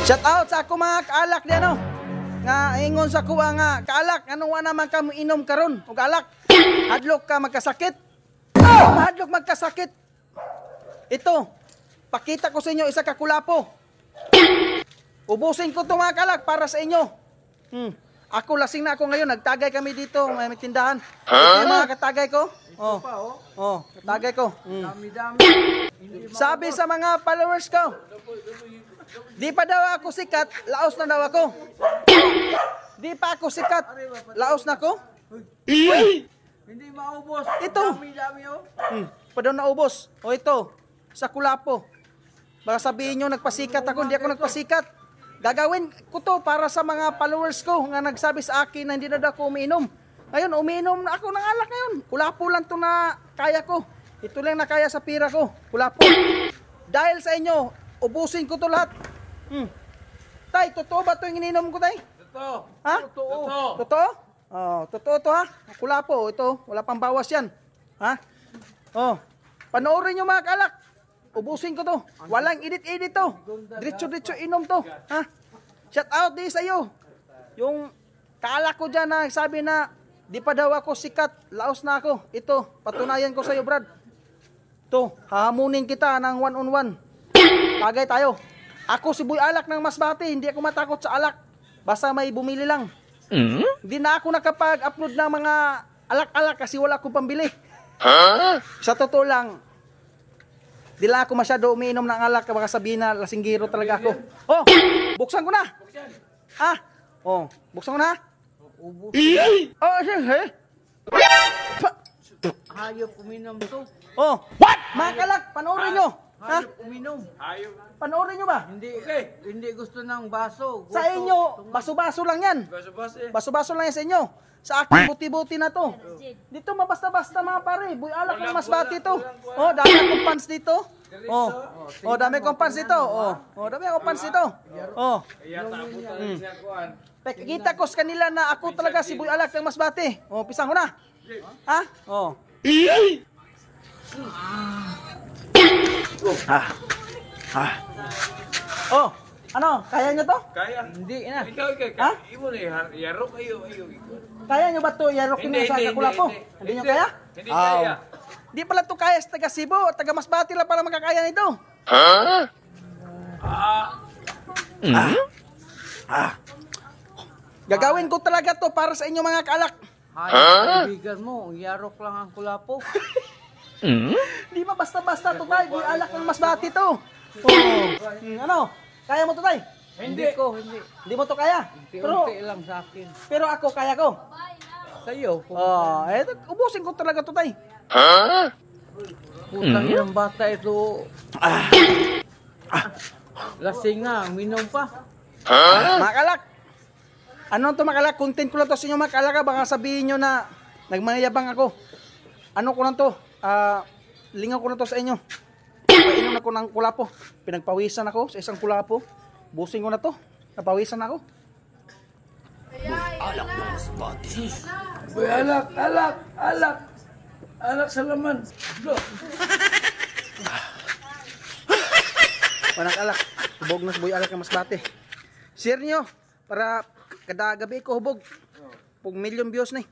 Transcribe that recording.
Shout out sa ako mga kaalak diyan no. Nga ingon sa kuwa nga kaalak anong wa naman ka inom karon og alak. Hadlok ka magkasakit. Hadlok magkasakit. Ito, pakita ko sa inyo isa ka kulapo. Ubusin ko to mga kaalak para sa inyo. Ako lasing na ako ngayon, nagtagay kami dito, may tindahan. Ito yung mga katagay ko. Katagay ko. Sabi sa mga followers ko, di pa daw ako sikat, laos na daw ako. Di pa ako sikat, laos na ako. Hindi maubos. Ito. Dami-dami oh. Pa daw naubos. O ito, sa kulapo. Baka sabihin nyo, nagpasikat ako, hindi ako nagpasikat. Gagawin ko to para sa mga followers ko nga nagsabi sa akin na hindi na daw ako umiinom. Ngayon, umiinom na ako ng alak ngayon. Kulapo lang to na kaya ko. Ito lang na kaya sa pira ko. Kulapo. Dahil sa inyo, ubusin ko to lahat. Tay, totoo ba ito yung ininom ko, tay? Totoo. Ha? Totoo. Totoo? Totoo to ha. Kulapo, ito. Wala pang bawas yan. Ha? Panoorin nyo mga kalak. Ubusin ko to. Walang edit-edit to. Diretso-diretso inom to. Ha? Shout out din sa iyo. Yung kaalak ko dyan na sabi na di pa daw ako sikat. Laos na ako. Ito. Patunayan ko sa iyo, Brad. Ito. Hahamunin kita ng one-on-one. Tagay tayo. Ako si Boy Alak ng Masbate. Hindi ako matakot sa alak. Basta may bumili lang. Hindi na ako nakapag-upload ng mga alak-alak kasi wala akong pambili. Sa totoo lang, di lang ako masyado umiinom ng alak, baka sabihin na lasinggiro talaga ako. Buksan ko na. Buksan ko na. Hayop uminom to. What? Mga kalak, panoorin nyo. Hayop uminom. Panoorin nyo ba? Hindi gusto ng baso. Sa inyo, baso-baso lang yan. Baso-baso lang yan sa inyo. Sa akin, buti-buti na to. Dito, mabasta-basta mga pare. Boy Alak ng Masbate to. Dami akong fans dito. Dami akong fans dito. Dami akong fans dito. Kita ko sa kanila na ako talaga si Boy Alak ng Masbate. Pisang ko na. Ha? Ano? Kaya nyo to? Kaya. Hindi na. Ikaw. Ha? Imo na yarok ayo. Kaya nyo ba to? Yarokin nyo sa kakulapo? Hindi nyo kaya? Hindi kaya. Di pala to kaya sa taga Cebu at taga Masbate lang pala magkakaya nito. Gagawin ko talaga to para sa inyo mga kaalak. Kaibigan mo, yarok lang ang kulapo. Di ba basta-basta to tayo? Boy Alak ng Masbate to. Ano? Kaya mo to tay? Hindi ko, hindi. Hindi mo to kaya? Unti lang sa akin. Pero ako kaya ko. Sa'yo. Ubusin ko talaga to tay. Putang ng bata ito. Lasing nga, minom pa. Mga kalak. Ano to mga kalak? Content ko lang to sa inyo mga kalak. Baka sabihin nyo na nagmayabang ako. Ano ko lang to? Lingaw ko na to sa inyo. Painom ako ng kulapo. Pinagpawisan ako sa isang kulapo. Busing ko na to. Napawisan ako. Alak ng Masbate. Boy alak. Alak sa laman. Panang alak. Hubog na sa Boy Alak ng Masbate. Share nyo. Para kada gabi ko hubog. Pag million views na